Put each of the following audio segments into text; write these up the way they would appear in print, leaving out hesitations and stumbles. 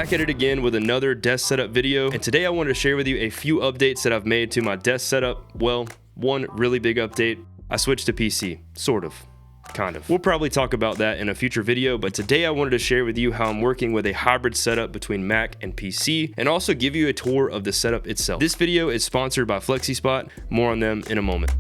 Back at it again with another desk setup video, and today I wanted to share with you a few updates that I've made to my desk setup. Well, one really big update, I switched to PC, sort of. Kind of. We'll probably talk about that in a future video, but today I wanted to share with you how I'm working with a hybrid setup between Mac and PC, and also give you a tour of the setup itself. This video is sponsored by FlexiSpot, more on them in a moment.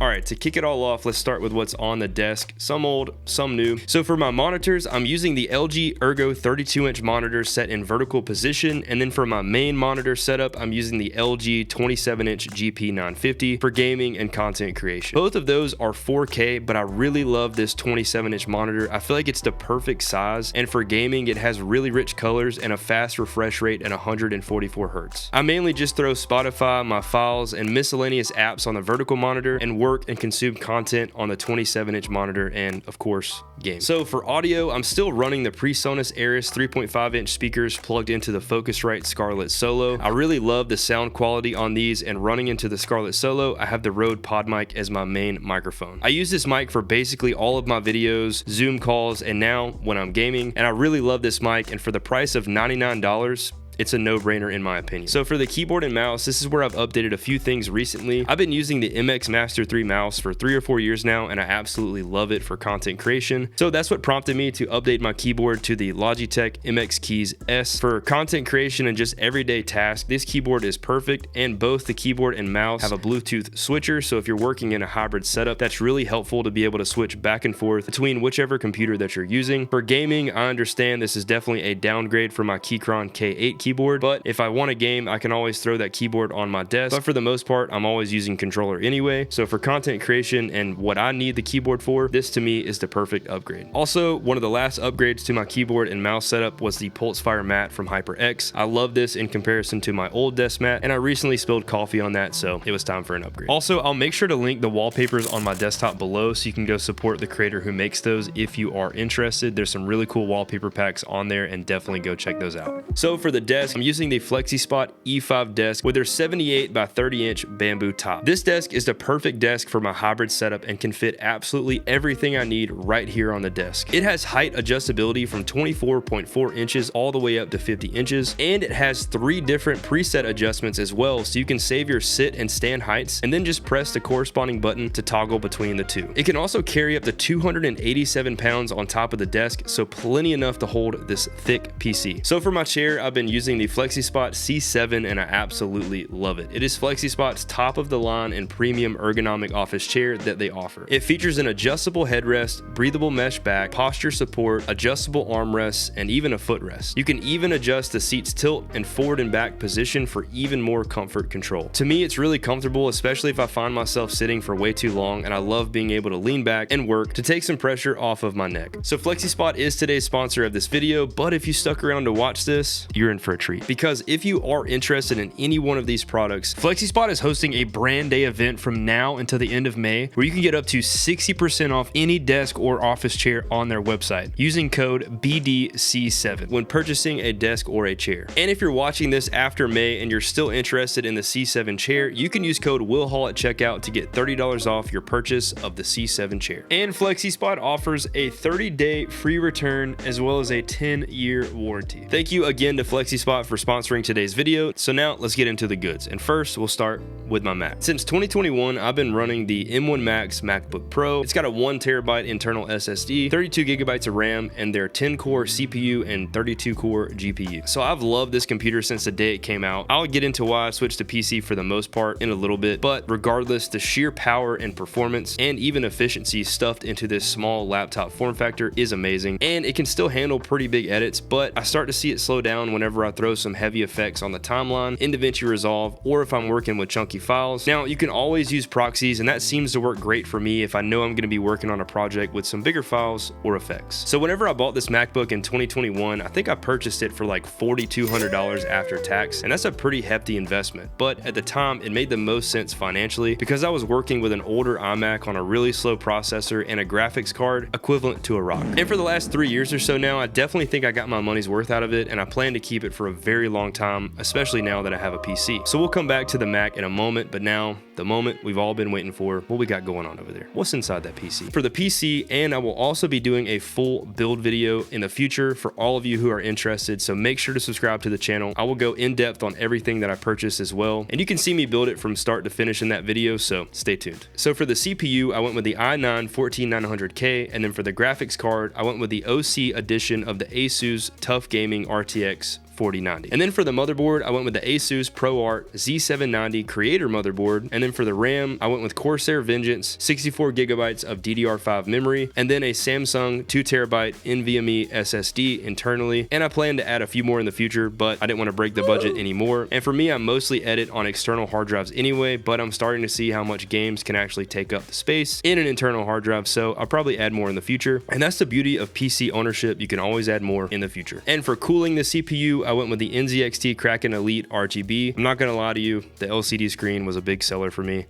Alright, to kick it all off, let's start with what's on the desk. Some old, some new. So for my monitors, I'm using the LG Ergo 32-inch monitor set in vertical position, and then for my main monitor setup, I'm using the LG 27-inch GP950 for gaming and content creation. Both of those are 4K, but I really love this 27-inch monitor. I feel like it's the perfect size, and for gaming, it has really rich colors and a fast refresh rate at 144 Hz. I mainly just throw Spotify, my files, and miscellaneous apps on the vertical monitor, and work and consume content on the 27-inch monitor, and of course game. So for audio, I'm still running the PreSonus Aris 3.5-inch speakers plugged into the Focusrite Scarlett Solo. I really love the sound quality on these, and running into the Scarlett Solo, I have the Rode PodMic as my main microphone. I use this mic for basically all of my videos, Zoom calls, and now when I'm gaming, and I really love this mic, and for the price of $99, it's a no-brainer in my opinion. So for the keyboard and mouse, this is where I've updated a few things recently. I've been using the MX Master 3 mouse for 3 or 4 years now, and I absolutely love it for content creation. So that's what prompted me to update my keyboard to the Logitech MX Keys S. For content creation and just everyday tasks, this keyboard is perfect, and both the keyboard and mouse have a Bluetooth switcher, so if you're working in a hybrid setup, that's really helpful to be able to switch back and forth between whichever computer that you're using. For gaming, I understand this is definitely a downgrade from my Keychron K8 keyboard, but if I want a game, I can always throw that keyboard on my desk. But for the most part, I'm always using controller anyway. So for content creation and what I need the keyboard for, this to me is the perfect upgrade. Also, one of the last upgrades to my keyboard and mouse setup was the Pulsefire mat from HyperX. I love this in comparison to my old desk mat, and I recently spilled coffee on that, so it was time for an upgrade. Also, I'll make sure to link the wallpapers on my desktop below so you can go support the creator who makes those if you are interested. There's some really cool wallpaper packs on there, and definitely go check those out. So for the desk, I'm using the FlexiSpot E5 desk with their 78 by 30-inch bamboo top. This desk is the perfect desk for my hybrid setup and can fit absolutely everything I need right here on the desk. It has height adjustability from 24.4 inches all the way up to 50 inches, and it has 3 different preset adjustments as well, so you can save your sit and stand heights and then just press the corresponding button to toggle between the two. It can also carry up to 287 pounds on top of the desk, so plenty enough to hold this thick PC. So for my chair, I've been using the FlexiSpot C7, and I absolutely love it. It is FlexiSpot's top of the line and premium ergonomic office chair that they offer. It features an adjustable headrest, breathable mesh back, posture support, adjustable armrests, and even a footrest. You can even adjust the seat's tilt and forward and back position for even more comfort control. To me, it's really comfortable, especially if I find myself sitting for way too long, and I love being able to lean back and work to take some pressure off of my neck. So FlexiSpot is today's sponsor of this video, but if you stuck around to watch this, you're in for a treat. Because if you are interested in any one of these products, FlexiSpot is hosting a brand day event from now until the end of May, where you can get up to 60% off any desk or office chair on their website using code BDC7 when purchasing a desk or a chair. And if you're watching this after May and you're still interested in the C7 chair, you can use code WILLHALL at checkout to get $30 off your purchase of the C7 chair. And FlexiSpot offers a 30-day free return as well as a 10-year warranty. Thank you again to FlexiSpot for sponsoring today's video. So now let's get into the goods, and first we'll start with my Mac. Since 2021, I've been running the M1 Max MacBook Pro. It's got a 1TB internal SSD, 32GB of RAM, and their 10-core CPU and 32-core GPU. So I've loved this computer since the day it came out. I'll get into why I switched to PC for the most part in a little bit, but regardless, the sheer power and performance and even efficiency stuffed into this small laptop form factor is amazing, and it can still handle pretty big edits, but I start to see it slow down whenever I throw some heavy effects on the timeline in DaVinci Resolve, or if I'm working with chunky files. Now, you can always use proxies, and that seems to work great for me if I know I'm going to be working on a project with some bigger files or effects. So whenever I bought this MacBook in 2021, I think I purchased it for like $4,200 after tax, and that's a pretty hefty investment. But at the time, it made the most sense financially because I was working with an older iMac on a really slow processor and a graphics card equivalent to a rock. And for the last 3 years or so now, I definitely think I got my money's worth out of it, and I plan to keep it for for a very long time, especially now that I have a PC. So we'll come back to the Mac in a moment, but now the moment we've all been waiting for. What we got going on over there? What's inside that PC? For the PC, and I will also be doing a full build video in the future for all of you who are interested, so make sure to subscribe to the channel. I will go in depth on everything that I purchased as well, and you can see me build it from start to finish in that video, so stay tuned. So for the CPU, I went with the i9-14900K, and then for the graphics card, I went with the OC edition of the Asus TUF Gaming RTX 4090. And then for the motherboard, I went with the Asus ProArt Z790 Creator motherboard. And then for the RAM, I went with Corsair Vengeance 64 gigabytes of DDR5 memory, and then a Samsung 2TB NVMe SSD internally. And I plan to add a few more in the future, but I didn't want to break the budget anymore. And for me, I mostly edit on external hard drives anyway, but I'm starting to see how much games can actually take up the space in an internal hard drive, so I'll probably add more in the future. And that's the beauty of PC ownership. You can always add more in the future. And for cooling the CPU, I went with the NZXT Kraken Elite RGB. I'm not gonna lie to you, the LCD screen was a big seller for me.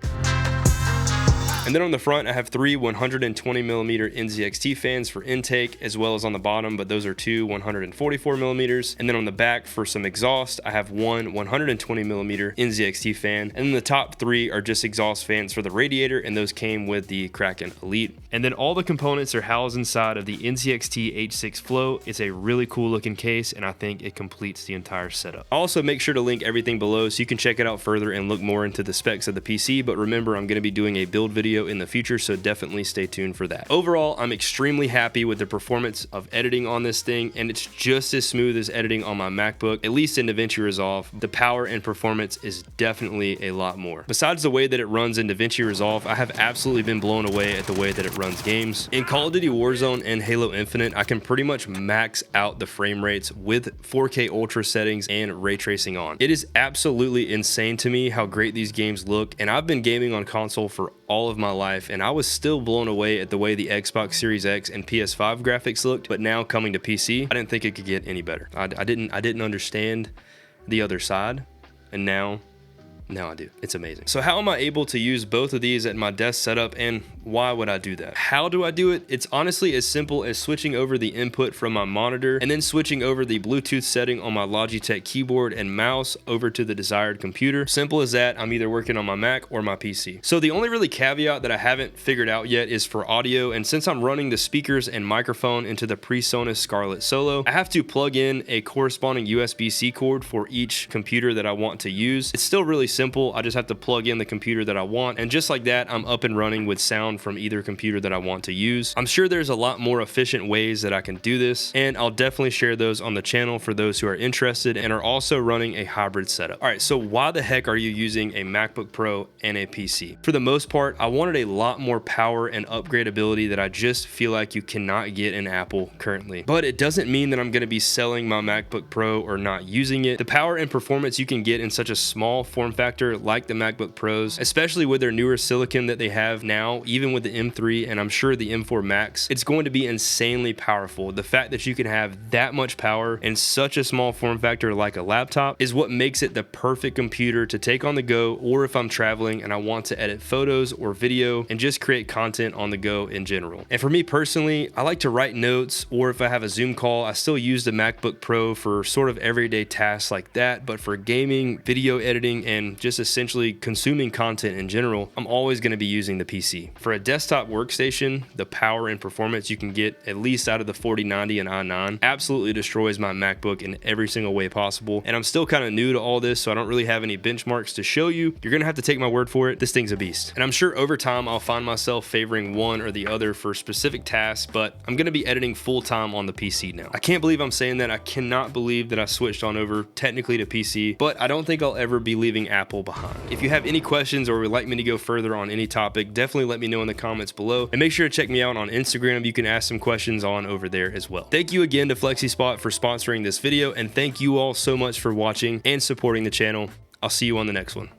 And then on the front, I have three 120mm NZXT fans for intake, as well as on the bottom, but those are two 144mm. And then on the back, for some exhaust, I have one 120mm NZXT fan. And then the top three are just exhaust fans for the radiator, and those came with the Kraken Elite. And then all the components are housed inside of the NZXT H6 Flow. It's a really cool looking case, and I think it completes the entire setup. I'll also make sure to link everything below so you can check it out further and look more into the specs of the PC. But remember, I'm gonna be doing a build video in the future, so definitely stay tuned for that. Overall, I'm extremely happy with the performance of editing on this thing, and it's just as smooth as editing on my MacBook, at least in DaVinci Resolve. The power and performance is definitely a lot more. Besides the way that it runs in DaVinci Resolve, I have absolutely been blown away at the way that it runs games. In Call of Duty Warzone and Halo Infinite, I can pretty much max out the frame rates with 4K Ultra settings and ray tracing on. It is absolutely insane to me how great these games look, and I've been gaming on console for all of my life, and I was still blown away at the way the Xbox Series X and PS5 graphics looked. But now coming to PC, I didn't think it could get any better. I didn't understand the other side, and now I do. It's amazing. So how am I able to use both of these at my desk setup, and why would I do that? How do I do it? It's honestly as simple as switching over the input from my monitor and then switching over the Bluetooth setting on my Logitech keyboard and mouse over to the desired computer. Simple as that. I'm either working on my Mac or my PC. So the only really caveat that I haven't figured out yet is for audio, and since I'm running the speakers and microphone into the PreSonus Scarlett Solo, I have to plug in a corresponding USB-C cord for each computer that I want to use. It's still really simple. I just have to plug in the computer that I want, and just like that, I'm up and running with sound from either computer that I want to use. I'm sure there's a lot more efficient ways that I can do this, and I'll definitely share those on the channel for those who are interested and are also running a hybrid setup. All right, so why the heck are you using a MacBook Pro and a PC? For the most part, I wanted a lot more power and upgradability that I just feel like you cannot get in Apple currently. But it doesn't mean that I'm going to be selling my MacBook Pro or not using it. The power and performance you can get in such a small form factor like the MacBook Pros, especially with their newer silicon that they have now, even with the M3 and I'm sure the M4 Max, it's going to be insanely powerful. The fact that you can have that much power in such a small form factor like a laptop is what makes it the perfect computer to take on the go, or if I'm traveling and I want to edit photos or video and just create content on the go in general. And for me personally, I like to write notes, or if I have a Zoom call, I still use the MacBook Pro for sort of everyday tasks like that. But for gaming, video editing, and just essentially consuming content in general, I'm always going to be using the PC. For a desktop workstation, the power and performance you can get at least out of the 4090 and i9 absolutely destroys my MacBook in every single way possible. And I'm still kind of new to all this, so I don't really have any benchmarks to show you. You're gonna have to take my word for it. This thing's a beast. And I'm sure over time I'll find myself favoring one or the other for specific tasks, but I'm gonna be editing full time on the PC now. I can't believe I'm saying that. I cannot believe that I switched on over technically to PC, but I don't think I'll ever be leaving Apple behind. If you have any questions or would like me to go further on any topic, definitely let me know in the comments below, and make sure to check me out on Instagram. You can ask some questions on over there as well. Thank you again to FlexiSpot for sponsoring this video, and thank you all so much for watching and supporting the channel. I'll see you on the next one.